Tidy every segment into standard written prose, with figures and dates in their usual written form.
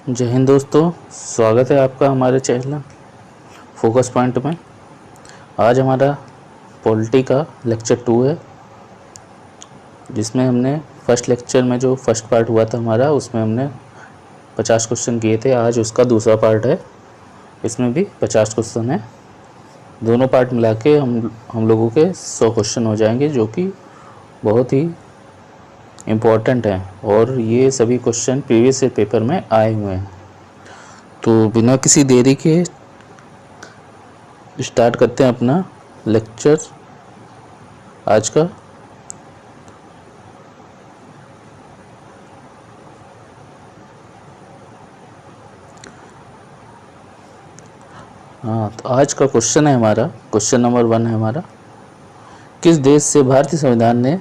जय हिंद दोस्तों, स्वागत है आपका हमारे चैनल फोकस पॉइंट में। आज हमारा पॉलिटी का लेक्चर 2 है, जिसमें हमने फर्स्ट लेक्चर में जो फर्स्ट पार्ट हुआ था हमारा, उसमें हमने 50 क्वेश्चन किए थे। आज उसका दूसरा पार्ट है, इसमें भी 50 क्वेश्चन है। दोनों पार्ट मिला के हम लोगों के 100 क्वेश्चन हो जाएंगे, जो कि बहुत ही इम्पोर्टेंट हैं और ये सभी क्वेश्चन प्रीवियस ईयर पेपर में आए हुए हैं। तो बिना किसी देरी के स्टार्ट करते हैं अपना लेक्चर आज का। तो आज का क्वेश्चन है हमारा, क्वेश्चन नंबर 1 है हमारा, किस देश से भारतीय संविधान ने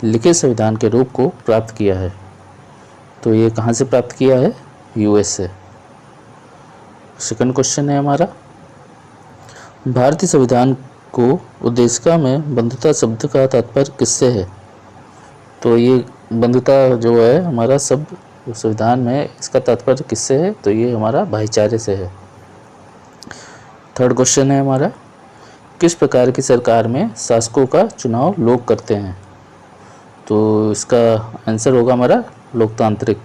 लिखित संविधान के रूप को प्राप्त किया है? तो ये कहाँ से प्राप्त किया है? यूएस से। सेकंड क्वेश्चन है हमारा, भारतीय संविधान को उद्देशिका में बंधुता शब्द का तात्पर्य किससे है? तो ये बंधुता जो है हमारा शब्द संविधान में, इसका तात्पर्य किससे है? तो ये हमारा भाईचारे से है। थर्ड क्वेश्चन है हमारा, किस प्रकार की सरकार में शासकों का चुनाव लोग करते हैं? तो इसका आंसर होगा हमारा लोकतांत्रिक।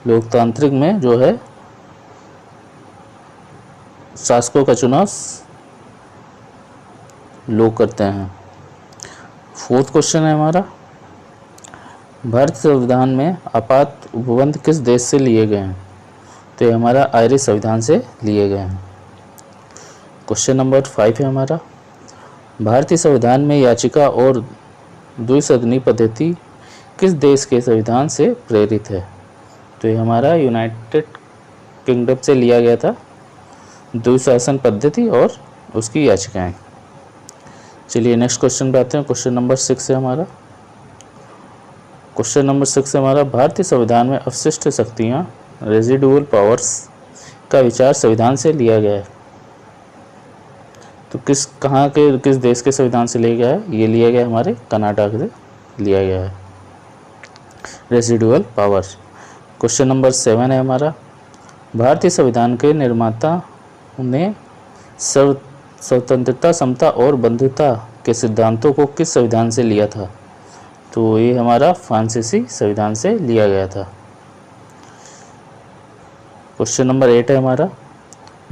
लोकतांत्रिक में जो है शासकों का चुनाव लोग करते हैं। फोर्थ क्वेश्चन है हमारा, भारतीय संविधान में आपात उपबंध किस देश से लिए गए हैं? तो ये हमारा आयरिश संविधान से लिए गए हैं। क्वेश्चन नंबर 5 है हमारा, भारतीय संविधान में याचिका और द्विसदनी पद्धति किस देश के संविधान से प्रेरित है? तो ये हमारा यूनाइटेड किंगडम से लिया गया था, द्विशासन पद्धति और उसकी याचिकाएं। चलिए नेक्स्ट क्वेश्चन पे आते हैं। क्वेश्चन नंबर 6 है हमारा। क्वेश्चन नंबर 6 है हमारा, भारतीय संविधान में अवशिष्ट शक्तियां रेजिडुअल पावर्स का विचार संविधान से लिया गया है। तो किस देश के संविधान से लिया गया है? ये लिया गया हमारे कर्नाटक से लिया गया है, रेजिडुअल पावर्स। क्वेश्चन नंबर 7 है हमारा, भारतीय संविधान के निर्माता ने स्वतंत्रता, समता और बंधुता के सिद्धांतों को किस संविधान से लिया था? तो ये हमारा फ्रांसीसी संविधान से लिया गया था। क्वेश्चन नंबर 8 है हमारा,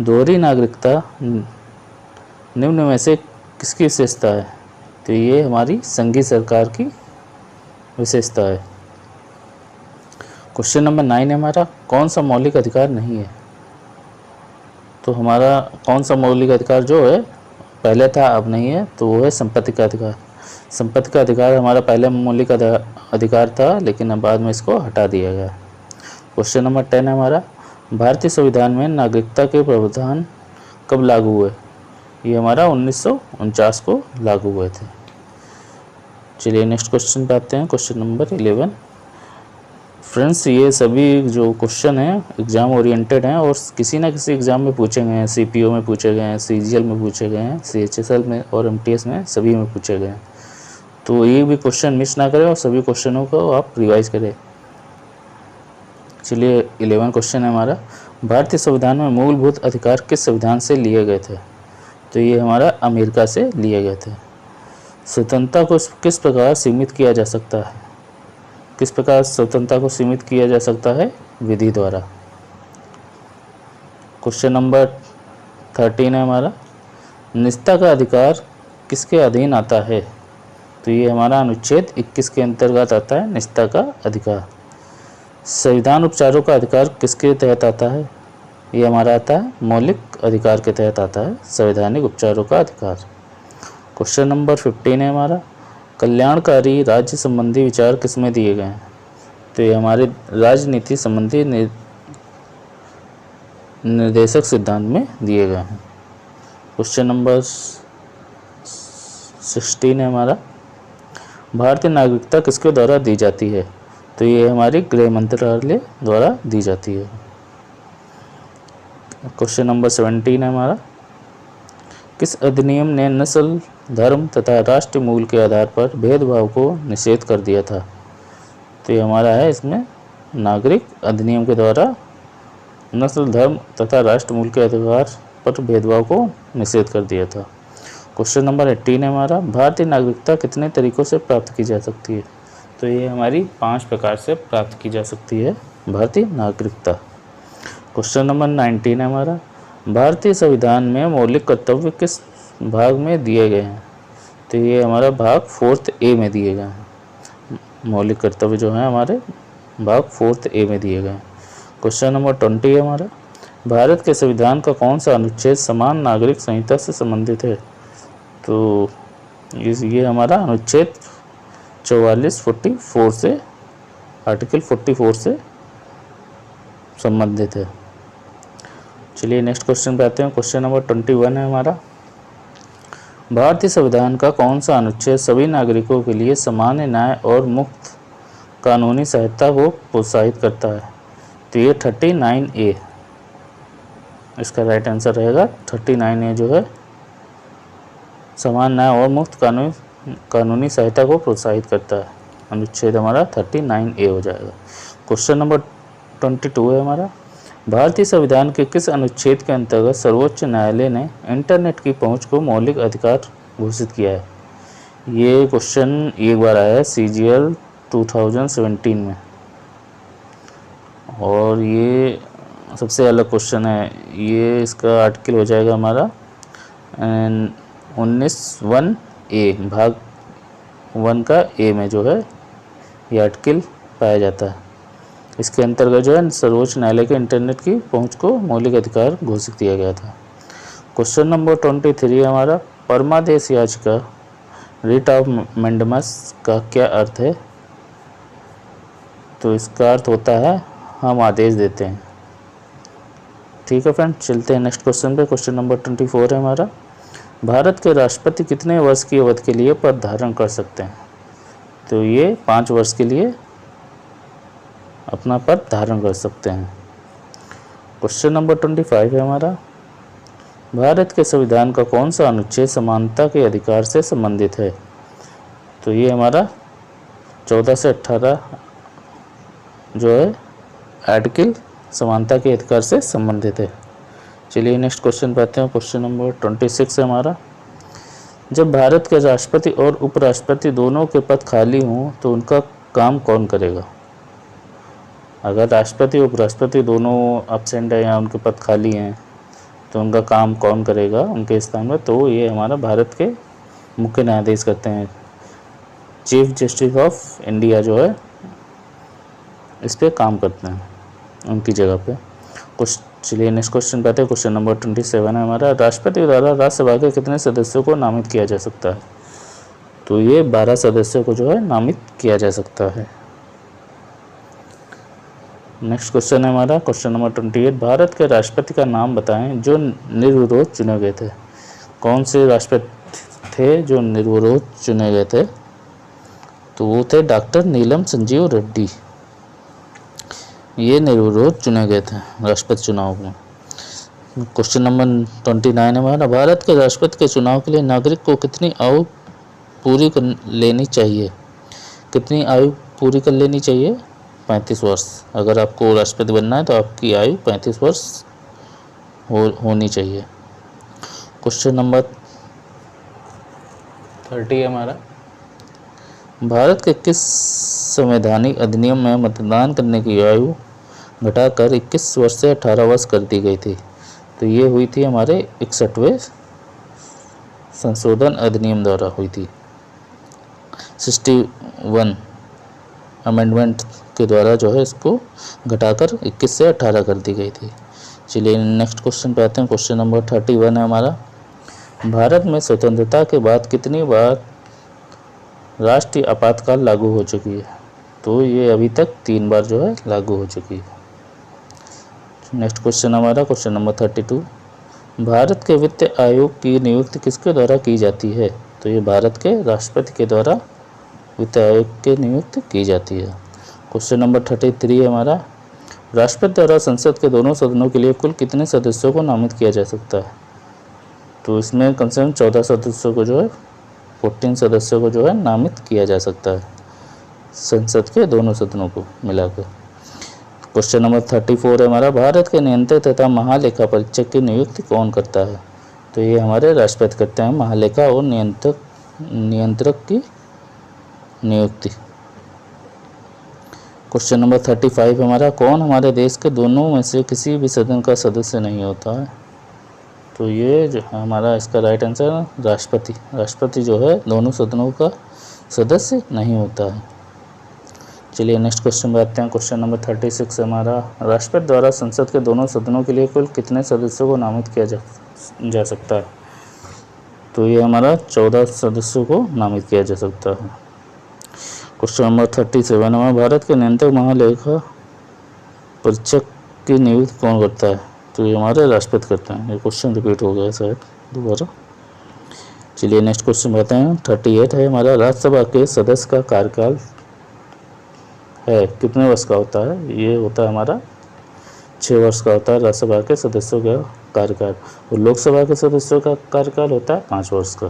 दोहरी नागरिकता निम्न में से किसकी विशेषता है? तो ये हमारी संघीय सरकार की विशेषता है। क्वेश्चन नंबर 9 है हमारा, कौन सा मौलिक अधिकार नहीं है? तो हमारा कौन सा मौलिक अधिकार जो है पहले था अब नहीं है, तो वो है संपत्ति का अधिकार। संपत्ति का अधिकार हमारा पहले मौलिक अधिकार था, लेकिन अब बाद में इसको हटा दिया गया। क्वेश्चन नंबर 10 है हमारा, भारतीय संविधान में नागरिकता के प्रावधान कब लागू हुए? ये हमारा 1949 को लागू हुए थे। चलिए नेक्स्ट क्वेश्चन पे आते हैं। Question number 11। फ्रेंड्स, ये सभी जो क्वेश्चन हैं एग्ज़ाम ओरिएंटेड हैं और किसी ना किसी एग्ज़ाम में पूछे गए हैं। सीपीओ में पूछे गए हैं, सीजीएल में पूछे गए हैं, सीएचएसएल में और एमटीएस में, सभी में पूछे गए हैं। तो ये भी क्वेश्चन मिस ना करें और सभी क्वेश्चनों को आप रिवाइज करें। चलिए 11 क्वेश्चन है हमारा, भारतीय संविधान में मूलभूत अधिकार किस संविधान से लिए गए थे? तो ये हमारा अमेरिका से लिए गए थे। स्वतंत्रता को किस प्रकार सीमित किया जा सकता है? किस प्रकार स्वतंत्रता को सीमित किया जा सकता है? विधि द्वारा। क्वेश्चन नंबर 13 है हमारा, निजता का अधिकार किसके अधीन आता है? तो ये हमारा अनुच्छेद 21 के अंतर्गत आता है, निजता का अधिकार। संविधान उपचारों का अधिकार किसके तहत आता है? ये हमारा आता है मौलिक अधिकार के तहत आता है, संवैधानिक उपचारों का अधिकार। क्वेश्चन नंबर 15 है हमारा, कल्याणकारी राज्य संबंधी विचार किसमें दिए गए हैं? तो ये हमारे राजनीति संबंधी निर्देशक सिद्धांत में दिए गए हैं। क्वेश्चन नंबर 16 है हमारा, भारतीय नागरिकता किसके द्वारा दी जाती है? तो ये हमारी गृह मंत्रालय द्वारा दी जाती है। क्वेश्चन नंबर 17 है हमारा, किस अधिनियम ने नस्ल, धर्म तथा राष्ट्रीय मूल के आधार पर भेदभाव को निषेध कर दिया था? तो ये हमारा है इसमें नागरिक अधिनियम के द्वारा नस्ल, धर्म तथा राष्ट्र मूल के अधिकार पर भेदभाव को निषेध कर दिया था। क्वेश्चन नंबर 18 है हमारा, भारतीय नागरिकता कितने तरीकों से प्राप्त की जा सकती है? तो ये हमारी 5 प्रकार से प्राप्त की जा सकती है भारतीय नागरिकता। क्वेश्चन नंबर 19 है हमारा, भारतीय संविधान में मौलिक कर्तव्य किस भाग में दिए गए हैं? तो ये हमारा भाग 4th ए में दिए गए हैं। मौलिक कर्तव्य जो है हमारे भाग 4th ए में दिए गए हैं। क्वेश्चन नंबर 20 है हमारा, भारत के संविधान का कौन सा अनुच्छेद समान नागरिक संहिता से संबंधित है? तो ये हमारा अनुच्छेद 44 से आर्टिकल 44 से संबंधित है। चलिए नेक्स्ट क्वेश्चन पे आते हैं। क्वेश्चन नंबर 21 है हमारा, भारतीय संविधान का कौन सा अनुच्छेद सभी नागरिकों के लिए सामान्य न्याय और मुक्त कानूनी सहायता को प्रोत्साहित करता है? तो ये 39A इसका राइट आंसर रहेगा। 39A जो है समान न्याय और मुक्त कानूनी सहायता को प्रोत्साहित करता है। अनुच्छेद हमारा 39A हो जाएगा। क्वेश्चन नंबर 22 है हमारा, भारतीय संविधान के किस अनुच्छेद के अंतर्गत सर्वोच्च न्यायालय ने इंटरनेट की पहुंच को मौलिक अधिकार घोषित किया है? ये क्वेश्चन एक बार आया है CGL 2017 में और ये सबसे अलग क्वेश्चन है। ये इसका आर्टिकल हो जाएगा हमारा 19(1)A भाग 1 का ए में जो है ये आर्टिकल पाया जाता है। इसके अंतर्गत जो है सर्वोच्च न्यायालय के इंटरनेट की पहुंच को मौलिक अधिकार घोषित किया गया था। क्वेश्चन नंबर 23 है हमारा, परमादेश याचिका रिट ऑफ मैंडेमस का क्या अर्थ है? तो इसका अर्थ होता है हम आदेश देते हैं। ठीक है फ्रेंड, चलते हैं नेक्स्ट क्वेश्चन पे। क्वेश्चन नंबर 24 है हमारा, भारत के राष्ट्रपति कितने वर्ष की अवधि के लिए पद धारण कर सकते हैं? तो ये 5 वर्ष के लिए अपना पद धारण कर सकते हैं। क्वेश्चन नंबर 25 है हमारा, भारत के संविधान का कौन सा अनुच्छेद समानता के अधिकार से संबंधित है? तो ये हमारा 14 से 18 जो है आर्टिकल समानता के अधिकार से संबंधित है। चलिए नेक्स्ट क्वेश्चन पे आते हैं। क्वेश्चन नंबर 26 है हमारा, जब भारत के राष्ट्रपति और उपराष्ट्रपति दोनों के पद खाली हों तो उनका काम कौन करेगा? अगर राष्ट्रपति उपराष्ट्रपति दोनों एब्सेंट है या उनके पद खाली हैं तो उनका काम कौन करेगा उनके स्थान में? तो ये हमारा भारत के मुख्य न्यायाधीश करते हैं। चीफ जस्टिस ऑफ इंडिया जो है इस पे काम करते हैं उनकी जगह पे। चलिए नेक्स्ट क्वेश्चन पे आते हैं। क्वेश्चन नंबर 27 है हमारा, राष्ट्रपति द्वारा राज्यसभा के कितने सदस्यों को नामित किया जा सकता है? तो ये 12 सदस्यों को जो है नामित किया जा सकता है। नेक्स्ट क्वेश्चन है हमारा क्वेश्चन नंबर 28, भारत के राष्ट्रपति का नाम बताएं जो निर्विरोध चुने गए थे। कौन से राष्ट्रपति थे जो निर्विरोध चुने गए थे? तो वो थे डॉक्टर नीलम संजीव रेड्डी। ये निर्विरोध चुने गए थे राष्ट्रपति चुनाव में। क्वेश्चन नंबर 29 है हमारा, भारत के राष्ट्रपति के चुनाव के लिए नागरिक को कितनी आयु पूरी कर लेनी चाहिए? कितनी आयु पूरी कर लेनी चाहिए? 35 वर्ष। अगर आपको राष्ट्रपति बनना है तो आपकी आयु 35 वर्ष होनी चाहिए। क्वेश्चन नंबर 30 है हमारा, भारत के किस संवैधानिक अधिनियम में मतदान करने की आयु घटाकर 21 वर्ष से 18 वर्ष कर दी गई थी? तो ये हुई थी हमारे 61वें संशोधन अधिनियम द्वारा हुई थी। 61 अमेंडमेंट के द्वारा जो है इसको घटाकर 21 से 18 कर दी गई थी। चलिए नेक्स्ट क्वेश्चन पे आते हैं। क्वेश्चन नंबर 31 है हमारा, भारत में स्वतंत्रता के बाद कितनी बार राष्ट्रीय आपातकाल लागू हो चुकी है? तो ये अभी तक 3 बार जो है लागू हो चुकी है। नेक्स्ट क्वेश्चन हमारा क्वेश्चन नंबर 32, भारत के वित्त आयोग की नियुक्ति किसके द्वारा की जाती है? तो ये भारत के राष्ट्रपति के द्वारा वित्त आयोग की नियुक्ति की जाती है। क्वेश्चन नंबर 33 है हमारा, राष्ट्रपति द्वारा संसद के दोनों सदनों के लिए कुल कितने सदस्यों को नामित किया जा सकता है? तो इसमें कम से कम 14 सदस्यों को जो है 14 सदस्यों को जो है नामित किया जा सकता है संसद के दोनों सदनों को मिलाकर। क्वेश्चन नंबर 34 है हमारा, भारत के नियंत्रक तथा महालेखा परीक्षक की नियुक्ति कौन करता है? तो ये हमारे राष्ट्रपति करते हैं महालेखा और नियंत्रक की नियुक्ति। क्वेश्चन नंबर 35 हमारा, कौन हमारे देश के दोनों में से किसी भी सदन का सदस्य नहीं होता है? तो ये जो हमारा इसका राइट आंसर है राष्ट्रपति। राष्ट्रपति जो है दोनों सदनों का सदस्य नहीं होता है। चलिए नेक्स्ट क्वेश्चन पे आते हैं। क्वेश्चन नंबर 36 हमारा, राष्ट्रपति द्वारा संसद के दोनों सदनों के लिए कुल कितने सदस्यों को नामित किया जा सकता है? तो ये हमारा 14 सदस्यों को नामित किया जा सकता है। क्वेश्चन नंबर 37 हमारा, भारत के नियंत्रक महालेखा परीक्षक की नियुक्ति कौन करता है? तो ये हमारे राष्ट्रपति करते हैं। ये क्वेश्चन रिपीट हो गया शायद दोबारा। चलिए नेक्स्ट क्वेश्चन बताते हैं। 38 है हमारा, राज्यसभा के सदस्य का कार्यकाल है कितने वर्ष का होता है? ये होता है हमारा 6 वर्ष का होता है राज्यसभा के सदस्यों का कार्यकाल, और लोकसभा के सदस्यों का कार्यकाल होता है 5 वर्ष का।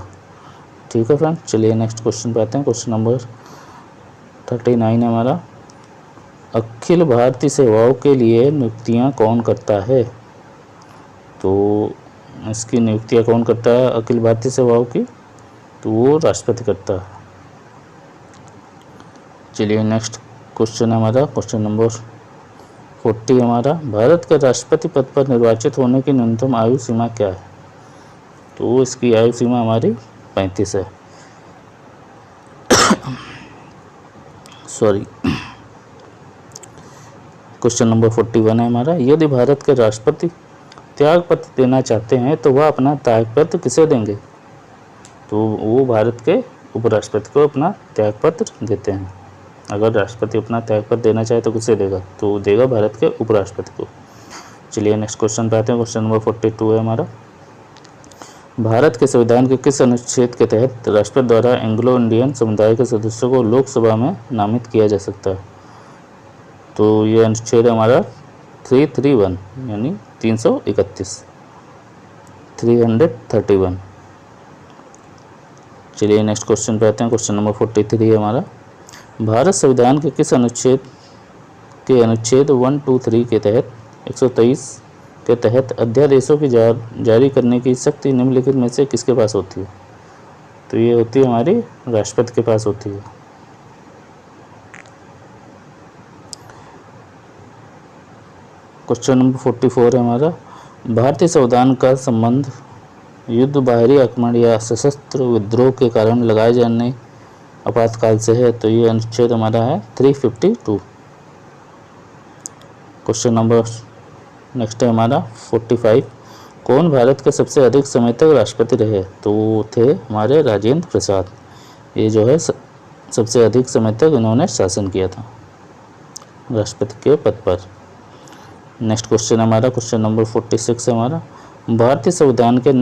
ठीक है फ्रेंड, चलिए नेक्स्ट क्वेश्चन पे आते हैं। क्वेश्चन नंबर 39 है हमारा, अखिल भारतीय सेवाओं के लिए नियुक्तियां कौन करता है? तो इसकी नियुक्तियां कौन करता है अखिल भारतीय सेवाओं की? तो वो राष्ट्रपति करता है। चलिए नेक्स्ट क्वेश्चन है हमारा क्वेश्चन नंबर 40 हमारा, भारत के राष्ट्रपति पद पर निर्वाचित होने की न्यूनतम आयु सीमा क्या है? तो इसकी आयु सीमा हमारी 35 है। सॉरी, क्वेश्चन नंबर 41 है हमारा, यदि भारत के राष्ट्रपति त्यागपत्र देना चाहते हैं तो वह अपना त्यागपत्र किसे देंगे? तो वो भारत के उपराष्ट्रपति को अपना त्यागपत्र देते हैं। अगर राष्ट्रपति अपना त्यागपत्र देना चाहे तो किसे देगा? तो देगा भारत के उपराष्ट्रपति को। चलिए नेक्स्ट क्वेश्चन पे आते हैं। क्वेश्चन नंबर 42 है हमारा, भारत के संविधान के किस अनुच्छेद के तहत राष्ट्रपति द्वारा एंग्लो इंडियन समुदाय के सदस्यों को लोकसभा में नामित किया जा सकता है? तो ये अनुच्छेद हमारा 331 यानी 331। चलिए नेक्स्ट क्वेश्चन पे आते हैं। क्वेश्चन नंबर 43 है हमारा, भारत संविधान के किस अनुच्छेद 1, 2, 3 के तहत 123 के तहत अध्यादेशों की जारी करने की शक्ति निम्नलिखित में से किसके पास होती है? तो ये होती है हमारी राष्ट्रपति के पास होती है। क्वेश्चन नंबर 44 है हमारा, भारतीय संविधान का संबंध युद्ध, बाहरी आक्रमण या सशस्त्र विद्रोह के कारण लगाए जाने आपातकाल से है? तो ये अनुच्छेद हमारा है 352। क्वेश्चन नंबर नेक्स्ट है हमारा 45, कौन भारत के सबसे अधिक समय तक राष्ट्रपति रहे? तो वो थे हमारे राजेंद्र प्रसाद। ये जो है सबसे अधिक समय तक इन्होंने शासन किया था राष्ट्रपति के पद पर। नेक्स्ट क्वेश्चन हमारा क्वेश्चन नंबर 46 है हमारा, भारतीय संविधान के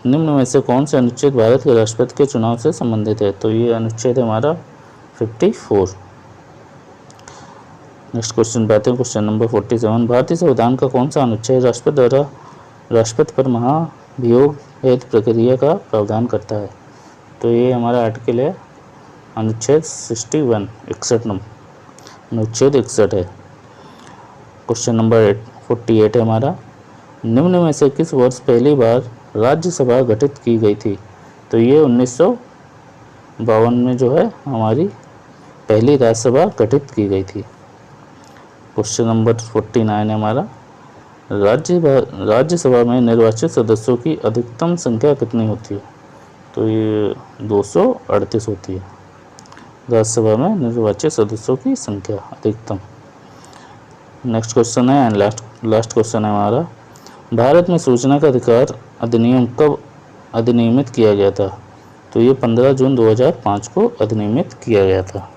निम्न में से कौन से अनुच्छेद भारत के राष्ट्रपति के चुनाव से संबंधित है? तो ये अनुच्छेद हमारा 54। नेक्स्ट क्वेश्चन पे आते हैं। क्वेश्चन नंबर 47, भारतीय संविधान का कौन सा अनुच्छेद राष्ट्रपति द्वारा राष्ट्रपति पर महाभियोग हेतु प्रक्रिया का प्रावधान करता है? तो ये हमारा आर्टिकल है अनुच्छेद 61, 61 नंबर अनुच्छेद 61 है। क्वेश्चन नंबर 48 है हमारा, निम्न में से किस वर्ष पहली बार राज्यसभा गठित की गई थी? तो ये 1952 में जो है हमारी पहली राज्यसभा गठित की गई थी। क्वेश्चन नंबर 49 है हमारा, राज्यसभा में निर्वाचित सदस्यों की अधिकतम संख्या कितनी होती है? तो ये 238 होती है राज्यसभा में निर्वाचित सदस्यों की संख्या अधिकतम। नेक्स्ट क्वेश्चन है एंड लास्ट क्वेश्चन है हमारा, भारत में सूचना का अधिकार अधिनियम कब अधिनियमित किया गया था? तो ये 15 जून 2005 को अधिनियमित किया गया था।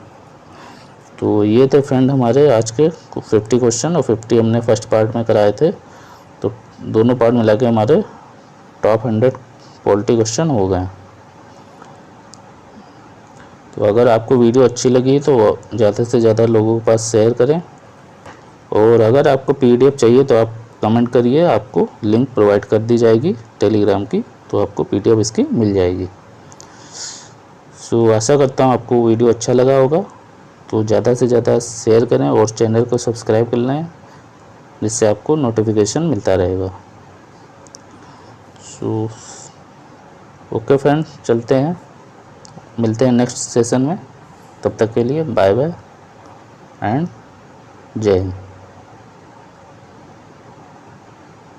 तो ये थे फ्रेंड हमारे आज के 50 क्वेश्चन, और 50 हमने फर्स्ट पार्ट में कराए थे, तो दोनों पार्ट मिला के हमारे टॉप 100 पॉलिटी क्वेश्चन हो गए। तो अगर आपको वीडियो अच्छी लगी तो ज़्यादा से ज़्यादा लोगों के पास शेयर करें, और अगर आपको PDF चाहिए तो आप कमेंट करिए, आपको लिंक प्रोवाइड कर दी जाएगी टेलीग्राम की, तो आपको PDF इसकी मिल जाएगी। सो आशा करता हूँ आपको वीडियो अच्छा लगा होगा, तो ज़्यादा से ज़्यादा शेयर करें और चैनल को सब्सक्राइब कर लें। जिससे आपको नोटिफिकेशन मिलता रहेगा। सो ओके फ्रेंड्स, चलते हैं, मिलते हैं नेक्स्ट सेशन में। तब तक के लिए बाय बाय एंड जय हिंद।